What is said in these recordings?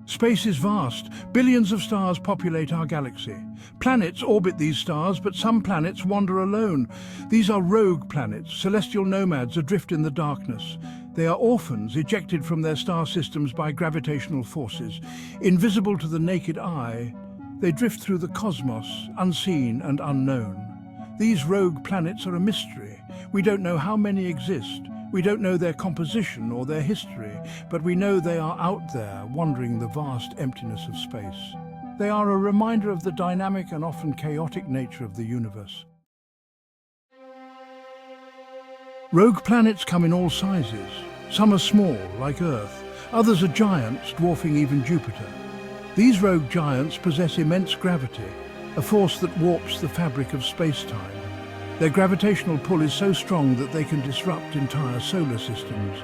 Space is vast. Billions of stars populate our galaxy. Planets orbit these stars, but some planets wander alone. These are rogue planets, celestial nomads adrift in the darkness. They are orphans ejected from their star systems by gravitational forces. Invisible to the naked eye, they drift through the cosmos, unseen and unknown. These rogue planets are a mystery. We don't know how many exist. We don't know their composition or their history, but we know they are out there, wandering the vast emptiness of space. They are a reminder of the dynamic and often chaotic nature of the universe. Rogue planets come in all sizes. Some are small, like Earth. Others are giants, dwarfing even Jupiter. These rogue giants possess immense gravity, a force that warps the fabric of space-time. Their gravitational pull is so strong that they can disrupt entire solar systems.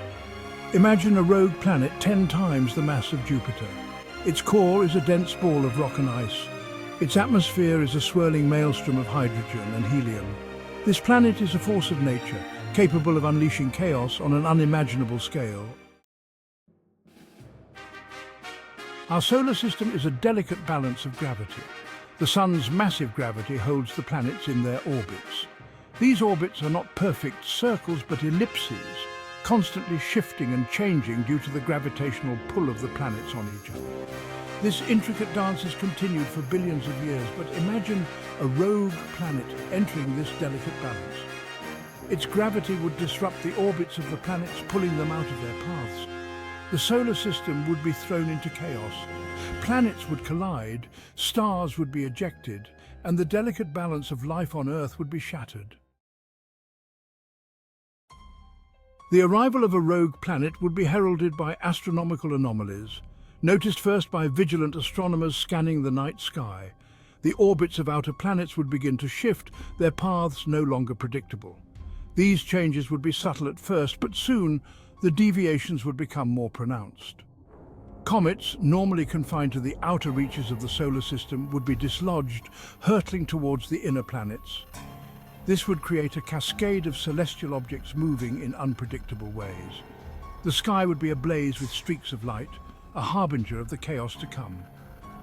Imagine a rogue planet 10 times the mass of Jupiter. Its core is a dense ball of rock and ice. Its atmosphere is a swirling maelstrom of hydrogen and helium. This planet is a force of nature, capable of unleashing chaos on an unimaginable scale. Our solar system is a delicate balance of gravity. The Sun's massive gravity holds the planets in their orbits. These orbits are not perfect circles, but ellipses, constantly shifting and changing due to the gravitational pull of the planets on each other. This intricate dance has continued for billions of years, but imagine a rogue planet entering this delicate balance. Its gravity would disrupt the orbits of the planets, pulling them out of their paths. The solar system would be thrown into chaos. Planets would collide, stars would be ejected, and the delicate balance of life on Earth would be shattered. The arrival of a rogue planet would be heralded by astronomical anomalies, noticed first by vigilant astronomers scanning the night sky. The orbits of outer planets would begin to shift, their paths no longer predictable. These changes would be subtle at first, but soon the deviations would become more pronounced. Comets, normally confined to the outer reaches of the solar system, would be dislodged, hurtling towards the inner planets. This would create a cascade of celestial objects moving in unpredictable ways. The sky would be ablaze with streaks of light, a harbinger of the chaos to come.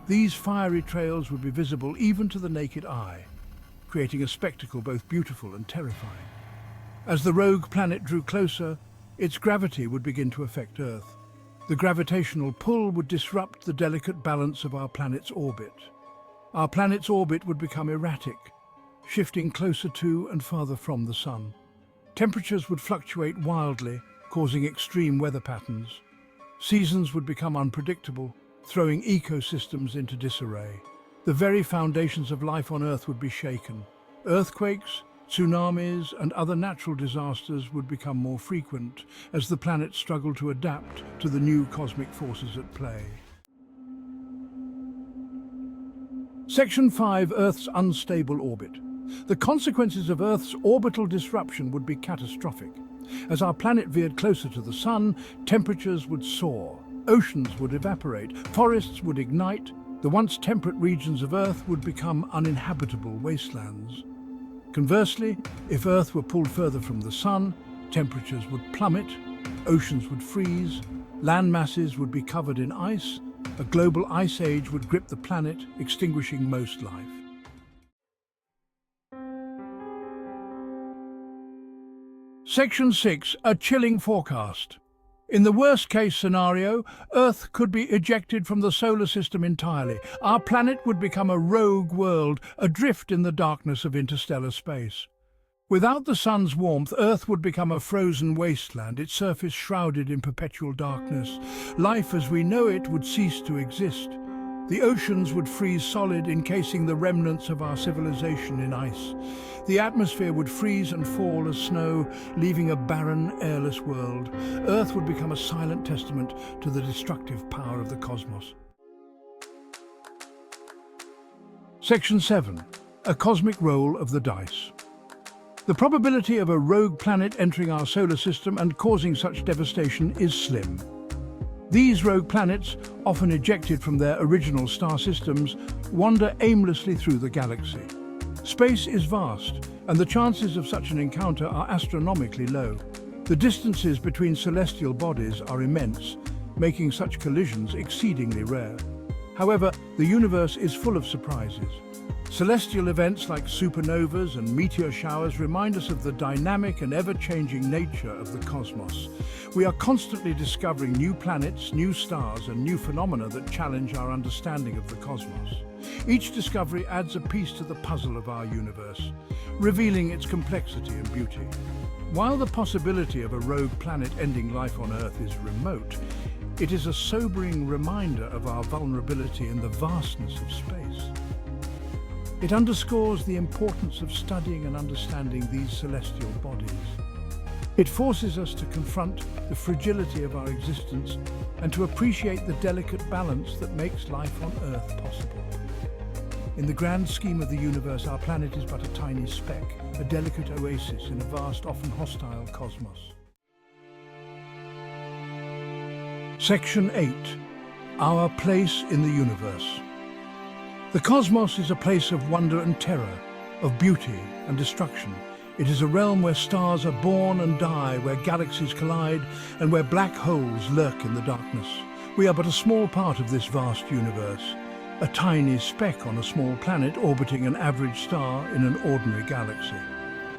These fiery trails would be visible even to the naked eye, creating a spectacle both beautiful and terrifying. As the rogue planet drew closer, its gravity would begin to affect Earth. The gravitational pull would disrupt the delicate balance of our planet's orbit. Our planet's orbit would become erratic, shifting closer to and farther from the Sun. Temperatures would fluctuate wildly, causing extreme weather patterns. Seasons would become unpredictable, throwing ecosystems into disarray. The very foundations of life on Earth would be shaken. Earthquakes, tsunamis and other natural disasters would become more frequent as the planet struggled to adapt to the new cosmic forces at play. Section 5. Earth's unstable orbit. The consequences of Earth's orbital disruption would be catastrophic. As our planet veered closer to the Sun, temperatures would soar, oceans would evaporate, forests would ignite, the once temperate regions of Earth would become uninhabitable wastelands. Conversely, if Earth were pulled further from the Sun, temperatures would plummet, oceans would freeze, land masses would be covered in ice, a global ice age would grip the planet, extinguishing most life. Section 6. A chilling forecast. In the worst-case scenario, Earth could be ejected from the solar system entirely. Our planet would become a rogue world, adrift in the darkness of interstellar space. Without the Sun's warmth, Earth would become a frozen wasteland, its surface shrouded in perpetual darkness. Life as we know it would cease to exist. The oceans would freeze solid, encasing the remnants of our civilization in ice. The atmosphere would freeze and fall as snow, leaving a barren, airless world. Earth would become a silent testament to the destructive power of the cosmos. Section 7. A cosmic roll of the dice. The probability of a rogue planet entering our solar system and causing such devastation is slim. These rogue planets, often ejected from their original star systems, wander aimlessly through the galaxy. Space is vast, and the chances of such an encounter are astronomically low. The distances between celestial bodies are immense, making such collisions exceedingly rare. However, the universe is full of surprises. Celestial events like supernovas and meteor showers remind us of the dynamic and ever-changing nature of the cosmos. We are constantly discovering new planets, new stars, and new phenomena that challenge our understanding of the cosmos. Each discovery adds a piece to the puzzle of our universe, revealing its complexity and beauty. While the possibility of a rogue planet ending life on Earth is remote, it is a sobering reminder of our vulnerability in the vastness of space. It underscores the importance of studying and understanding these celestial bodies. It forces us to confront the fragility of our existence and to appreciate the delicate balance that makes life on Earth possible. In the grand scheme of the universe, our planet is but a tiny speck, a delicate oasis in a vast, often hostile cosmos. Section 8. Our place in the universe. The cosmos is a place of wonder and terror, of beauty and destruction. It is a realm where stars are born and die, where galaxies collide, and where black holes lurk in the darkness. We are but a small part of this vast universe, a tiny speck on a small planet orbiting an average star in an ordinary galaxy.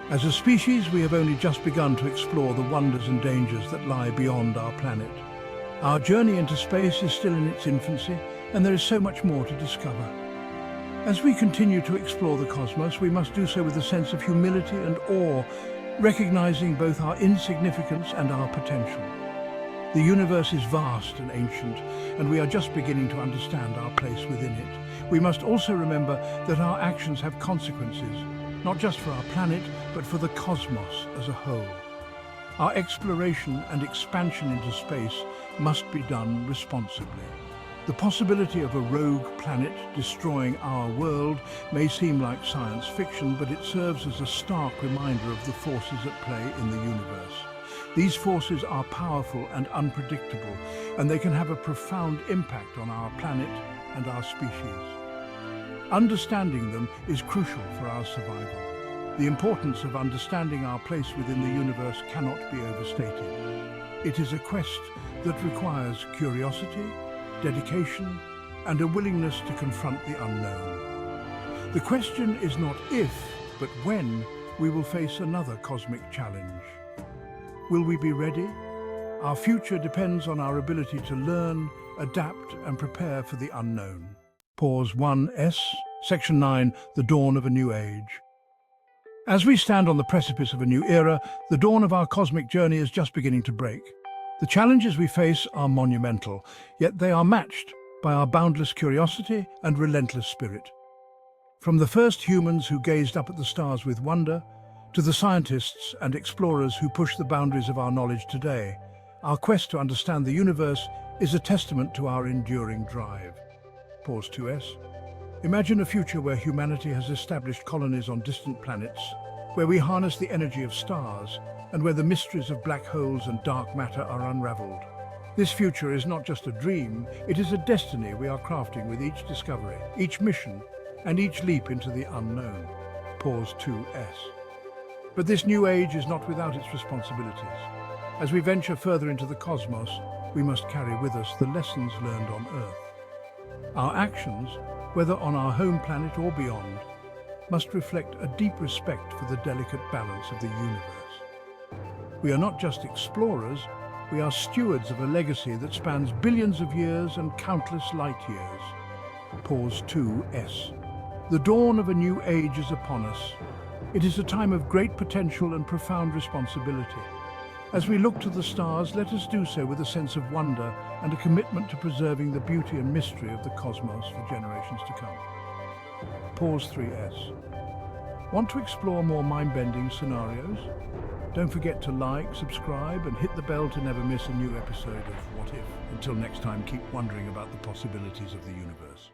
As a species, we have only just begun to explore the wonders and dangers that lie beyond our planet. Our journey into space is still in its infancy, and there is so much more to discover. As we continue to explore the cosmos, we must do so with a sense of humility and awe, recognizing both our insignificance and our potential. The universe is vast and ancient, and we are just beginning to understand our place within it. We must also remember that our actions have consequences, not just for our planet, but for the cosmos as a whole. Our exploration and expansion into space must be done responsibly. The possibility of a rogue planet destroying our world may seem like science fiction, but it serves as a stark reminder of the forces at play in the universe. These forces are powerful and unpredictable, and they can have a profound impact on our planet and our species. Understanding them is crucial for our survival. The importance of understanding our place within the universe cannot be overstated. It is a quest that requires curiosity, dedication, and a willingness to confront the unknown. The question is not if, but when we will face another cosmic challenge. Will we be ready? Our future depends on our ability to learn, adapt, and prepare for the unknown. Pause 1S, Section 9, The Dawn of a New Age. As we stand on the precipice of a new era, the dawn of our cosmic journey is just beginning to break. The challenges we face are monumental, yet they are matched by our boundless curiosity and relentless spirit. From the first humans who gazed up at the stars with wonder, to the scientists and explorers who push the boundaries of our knowledge today, our quest to understand the universe is a testament to our enduring drive. Pause 2S. Imagine a future where humanity has established colonies on distant planets, where we harness the energy of stars, and where the mysteries of black holes and dark matter are unraveled. This future is not just a dream, it is a destiny we are crafting with each discovery, each mission, and each leap into the unknown. Pause 2S. But this new age is not without its responsibilities. As we venture further into the cosmos, we must carry with us the lessons learned on Earth. Our actions, whether on our home planet or beyond, must reflect a deep respect for the delicate balance of the universe. We are not just explorers, we are stewards of a legacy that spans billions of years and countless light years. Pause 2S. The dawn of a new age is upon us. It is a time of great potential and profound responsibility. As we look to the stars, let us do so with a sense of wonder and a commitment to preserving the beauty and mystery of the cosmos for generations to come. Pause 3S. Want to explore more mind-bending scenarios? Don't forget to like, subscribe, and hit the bell to never miss a new episode of What If. Until next time, keep wondering about the possibilities of the universe.